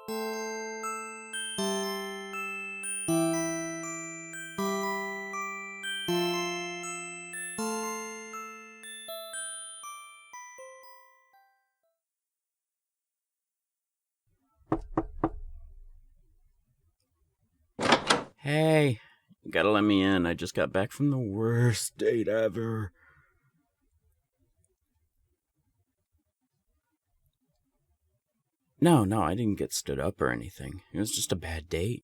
Hey, you gotta let me in. I just got back from the worst date ever. No, I didn't get stood up or anything. It was just a bad date.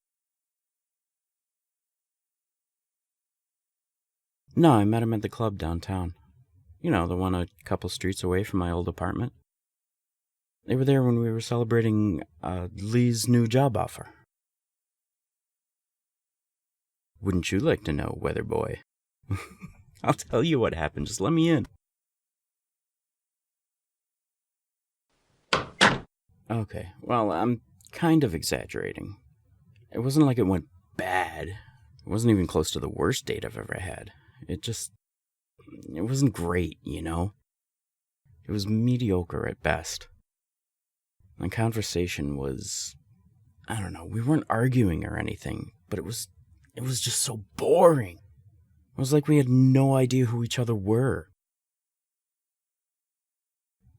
No, I met him at the club downtown. You know, the one a couple streets away from my old apartment. They were there when we were celebrating Lee's new job offer. Wouldn't you like to know, weather boy? I'll tell you what happened. Just let me in. Okay, well, I'm kind of exaggerating. It wasn't like it went bad. It wasn't even close to the worst date I've ever had. It wasn't great, you know? It was mediocre at best. The conversation was, I don't know, we weren't arguing or anything, but it was just so boring. It was like we had no idea who each other were.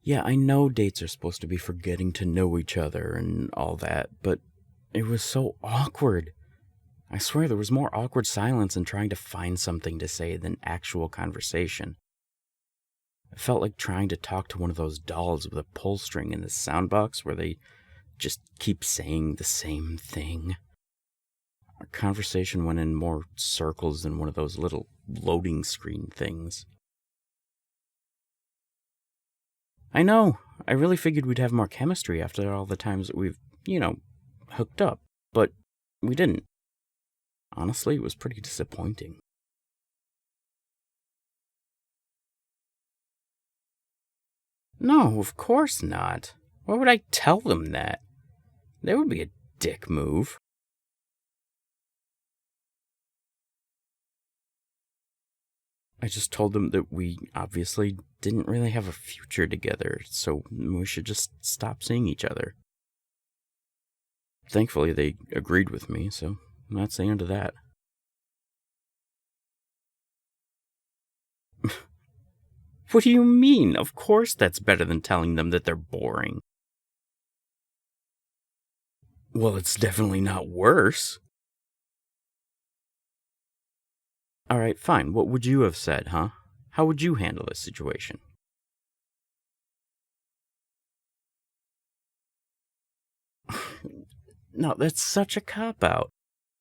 Yeah, I know dates are supposed to be for getting to know each other and all that, but it was so awkward. I swear there was more awkward silence and trying to find something to say than actual conversation. It felt like trying to talk to one of those dolls with a pull string in the soundbox where they just keep saying the same thing. Our conversation went in more circles than one of those little loading screen things. I know, I really figured we'd have more chemistry after all the times that we've, hooked up, but we didn't. Honestly, it was pretty disappointing. No, of course not. Why would I tell them that? That would be a dick move. I just told them that we obviously didn't really have a future together, so we should just stop seeing each other. Thankfully, they agreed with me, so that's the end of that. What do you mean? Of course that's better than telling them that they're boring. Well, it's definitely not worse. Alright, fine. What would you have said, huh? How would you handle this situation? No, that's such a cop-out.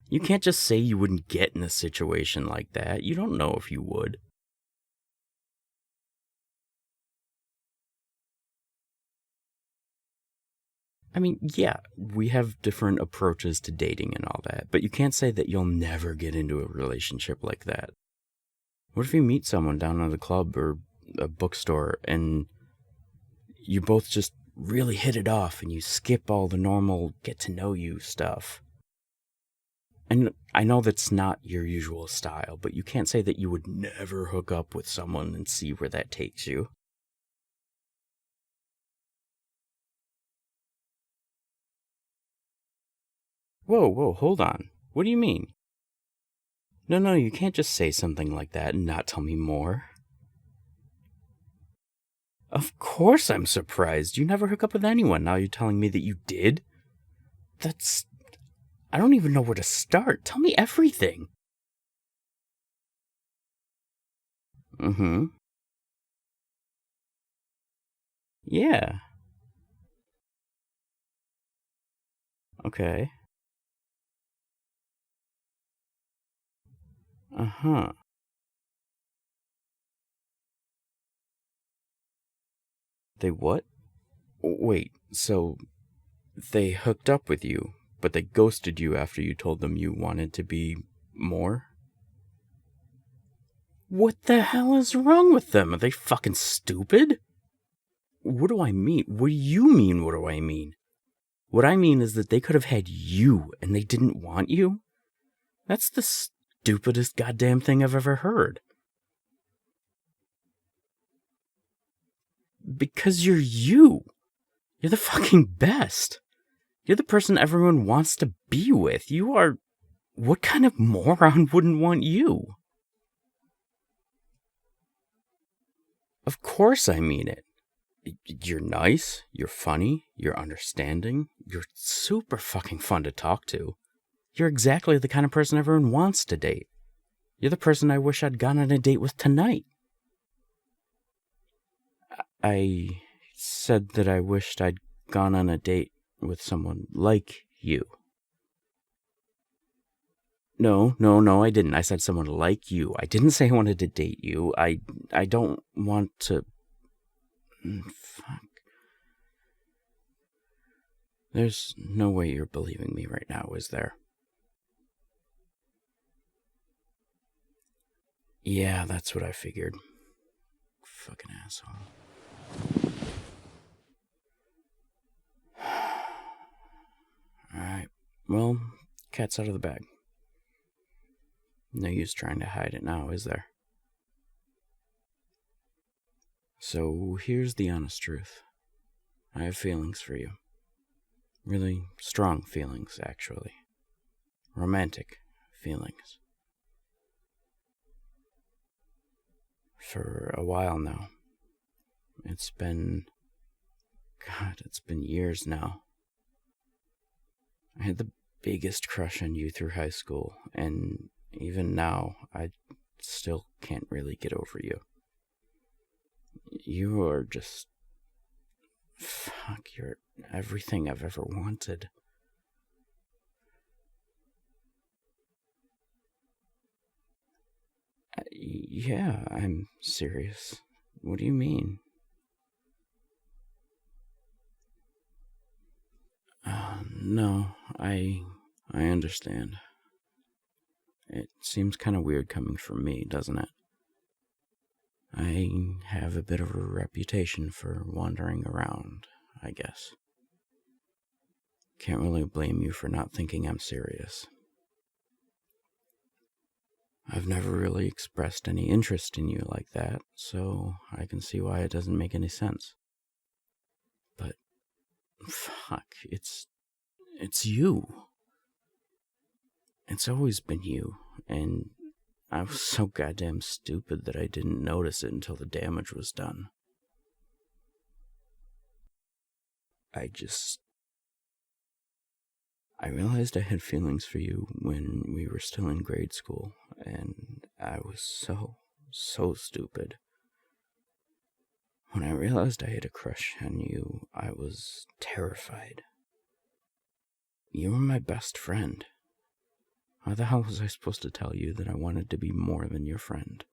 You can't just say you wouldn't get in a situation like that. You don't know if you would. I mean, yeah, we have different approaches to dating and all that, but you can't say that you'll never get into a relationship like that. What if you meet someone down at a club or a bookstore and you both just really hit it off and you skip all the normal get-to-know-you stuff? And I know that's not your usual style, but you can't say that you would never hook up with someone and see where that takes you. Whoa, hold on. What do you mean? No, you can't just say something like that and not tell me more. Of course I'm surprised. You never hook up with anyone. Now you're telling me that you did? I don't even know where to start. Tell me everything. Mm-hmm. Yeah. Okay. Uh-huh. They what? Wait, so they hooked up with you, but they ghosted you after you told them you wanted to be more? What the hell is wrong with them? Are they fucking stupid? What do I mean? What do you mean, what do I mean? What I mean is that they could have had you and they didn't want you? That's the stupidest goddamn thing I've ever heard. Because you're you. You're the fucking best. You're the person everyone wants to be with. You are... What kind of moron wouldn't want you? Of course I mean it. You're nice, you're funny, you're understanding, you're super fucking fun to talk to. You're exactly the kind of person everyone wants to date. You're the person I wish I'd gone on a date with tonight. I said that I wished I'd gone on a date with someone like you. No, I didn't. I said someone like you. I didn't say I wanted to date you. I don't want to... Fuck. There's no way you're believing me right now, is there? Yeah, that's what I figured. Fucking asshole. Alright, well, cat's out of the bag. No use trying to hide it now, is there? So here's the honest truth. I have feelings for you. Really strong feelings, actually. Romantic feelings. For a while now. It's been years now. I had the biggest crush on you through high school, and even now, I still can't really get over you. You are just... Fuck, you're everything I've ever wanted. Yeah, I'm serious. What do you mean? No, I understand. It seems kind of weird coming from me, doesn't it? I have a bit of a reputation for wandering around, I guess. Can't really blame you for not thinking I'm serious. I've never really expressed any interest in you like that, so I can see why it doesn't make any sense. But, fuck, it's you. It's always been you, and I was so goddamn stupid that I didn't notice it until the damage was done. I realized I had feelings for you when we were still in grade school, and I was so stupid. When I realized I had a crush on you, I was terrified. You were my best friend. How the hell was I supposed to tell you that I wanted to be more than your friend?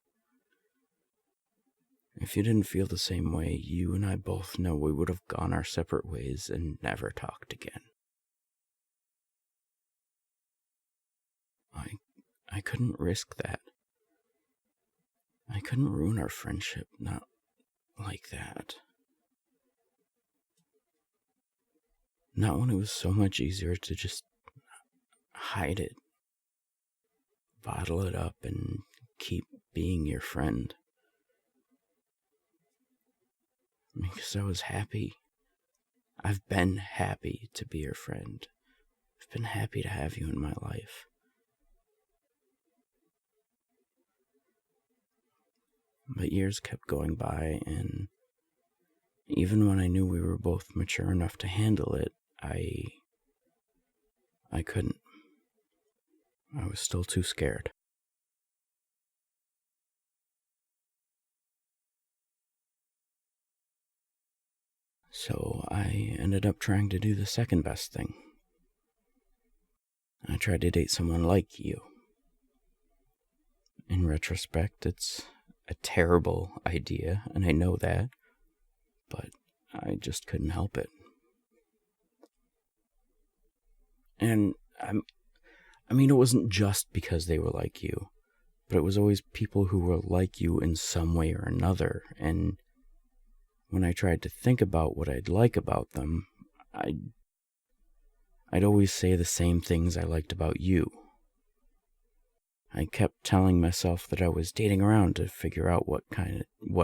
If you didn't feel the same way, you and I both know we would have gone our separate ways and never talked again. I couldn't risk that. I couldn't ruin our friendship, not like that. Not when it was so much easier to just hide it, bottle it up, and keep being your friend. Because I was happy. I've been happy to be your friend. I've been happy to have you in my life. But years kept going by, and even when I knew we were both mature enough to handle it, I couldn't. I was still too scared. So I ended up trying to do the second best thing. I tried to date someone like you. In retrospect, it's a terrible idea, and I know that, but I just couldn't help it. And I mean, it wasn't just because they were like you, but it was always people who were like you in some way or another, and when I tried to think about what I'd like about them, I'd always say the same things I liked about you. I kept telling myself that I was dating around to figure out what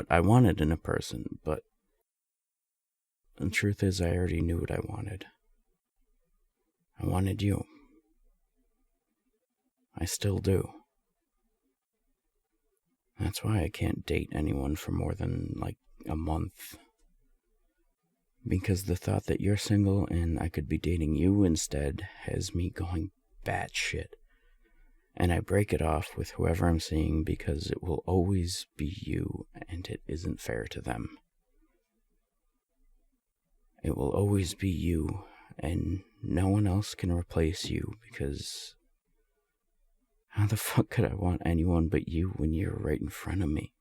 I wanted in a person, but the truth is I already knew what I wanted. I wanted you. I still do. That's why I can't date anyone for more than, a month. Because the thought that you're single and I could be dating you instead has me going batshit. And I break it off with whoever I'm seeing because it will always be you, and it isn't fair to them. It will always be you, and no one else can replace you, because how the fuck could I want anyone but you when you're right in front of me?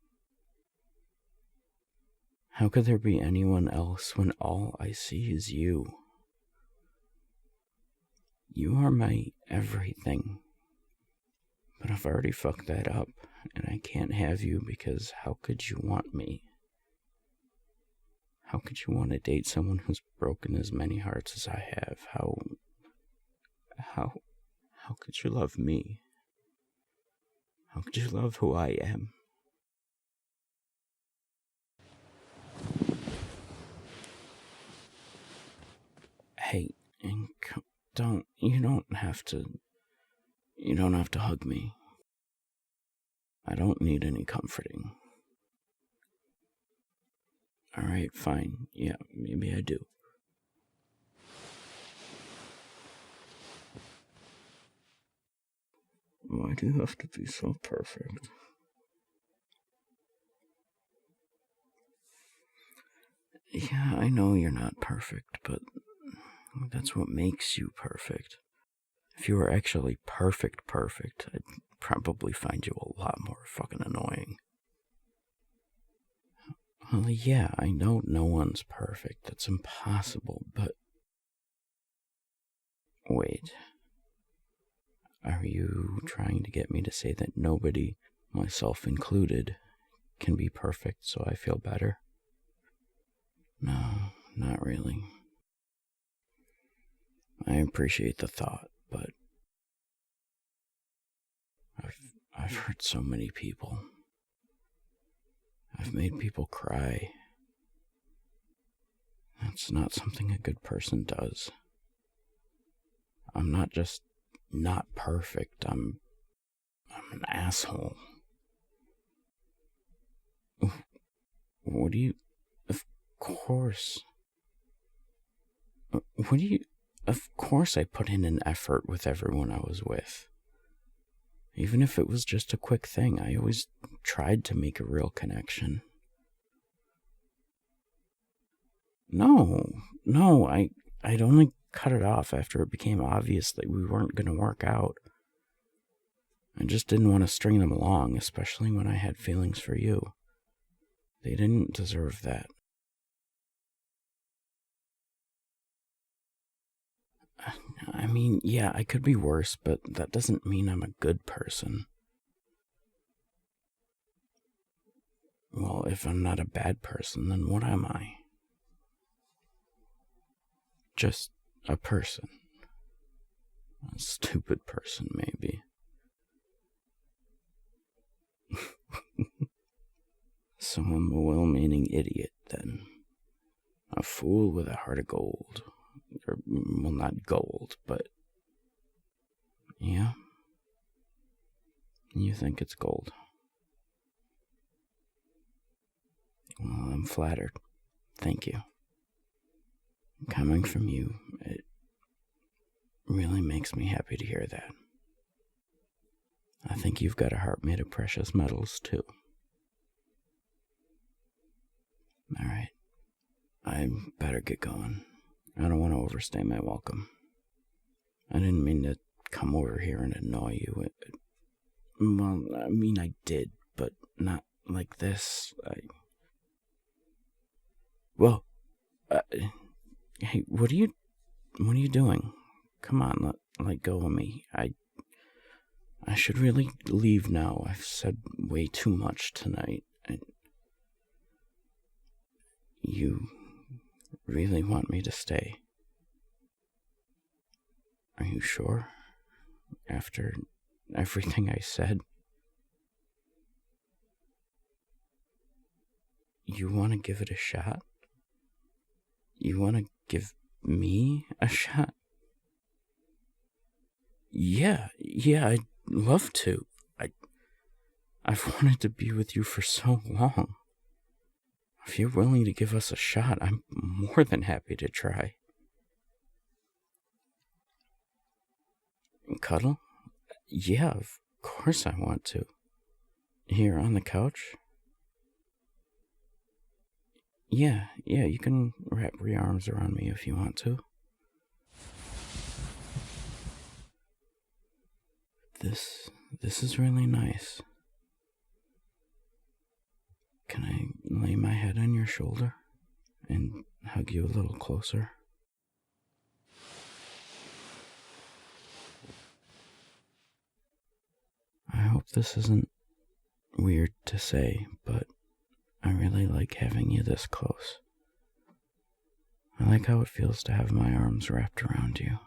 How could there be anyone else when all I see is you? You are my everything. But I've already fucked that up, and I can't have you because how could you want me? How could you want to date someone who's broken as many hearts as I have? How could you love me? How could you love who I am? Hey, you don't have to hug me. I don't need any comforting. Alright, fine. Yeah, maybe I do. Why do you have to be so perfect? Yeah, I know you're not perfect, but that's what makes you perfect. If you were actually perfect, I'd probably find you a lot more fucking annoying. Well, yeah, I know no one's perfect. That's impossible, but... Wait. Are you trying to get me to say that nobody, myself included, can be perfect so I feel better? No, not really. I appreciate the thought, but... I've hurt so many people. I've made people cry. That's not something a good person does. I'm not just not perfect. I'm an asshole. What do you... Of course. What do you... Of course I put in an effort with everyone I was with. Even if it was just a quick thing, I always tried to make a real connection. No, I'd only cut it off after it became obvious that we weren't going to work out. I just didn't want to string them along, especially when I had feelings for you. They didn't deserve that. I mean, yeah, I could be worse, but that doesn't mean I'm a good person. Well, if I'm not a bad person, then what am I? Just a person. A stupid person, maybe. So I'm a well-meaning idiot, then. A fool with a heart of gold. Or, well, not gold, but... Yeah? You think it's gold? Well, I'm flattered. Thank you. Coming from you, it really makes me happy to hear that. I think you've got a heart made of precious metals, too. Alright. I better get going. I don't want to overstay my welcome. I didn't mean to come over here and annoy you. Well, I mean, I did, but not like this. Hey, what are you doing? Come on, let go of me. I should really leave now. I've said way too much tonight. You really want me to stay? Are you sure? After everything I said? You want to give it a shot? You want to give me a shot? Yeah, I'd love to. I've wanted to be with you for so long. If you're willing to give us a shot, I'm more than happy to try. Cuddle? Yeah, of course I want to. Here on the couch? Yeah, you can wrap your arms around me if you want to. This is really nice. Can I lay my head on your shoulder and hug you a little closer? I hope this isn't weird to say, but I really like having you this close. I like how it feels to have my arms wrapped around you.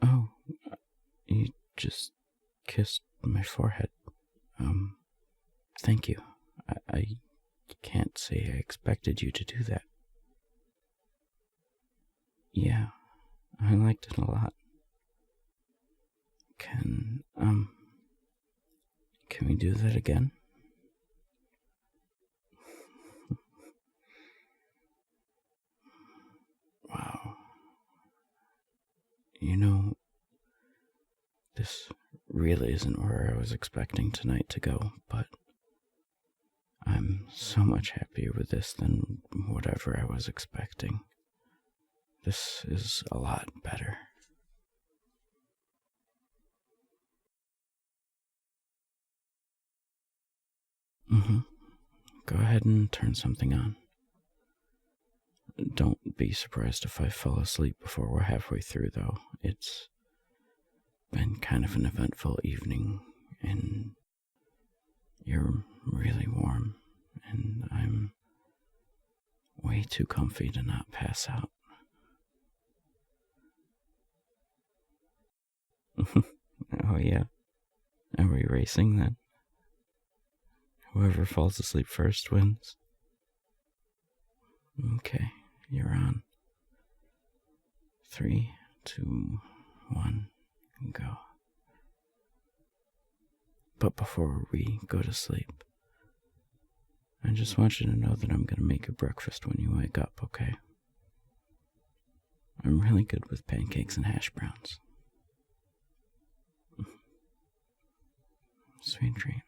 Oh, you just kissed my forehead. Thank you. I can't say I expected you to do that. Yeah, I liked it a lot. Can we do that again? Wow. You know, this really isn't where I was expecting tonight to go, but I'm so much happier with this than whatever I was expecting. This is a lot better. Go ahead and turn something on. Don't be surprised if I fall asleep before we're halfway through, though. It's been kind of an eventful evening, and you're really warm, and I'm way too comfy to not pass out. Oh, yeah. Are we racing then? Whoever falls asleep first wins. Okay, you're on. 3, 2, 1, go. But before we go to sleep, I just want you to know that I'm going to make you breakfast when you wake up, okay? I'm really good with pancakes and hash browns. Sweet dreams.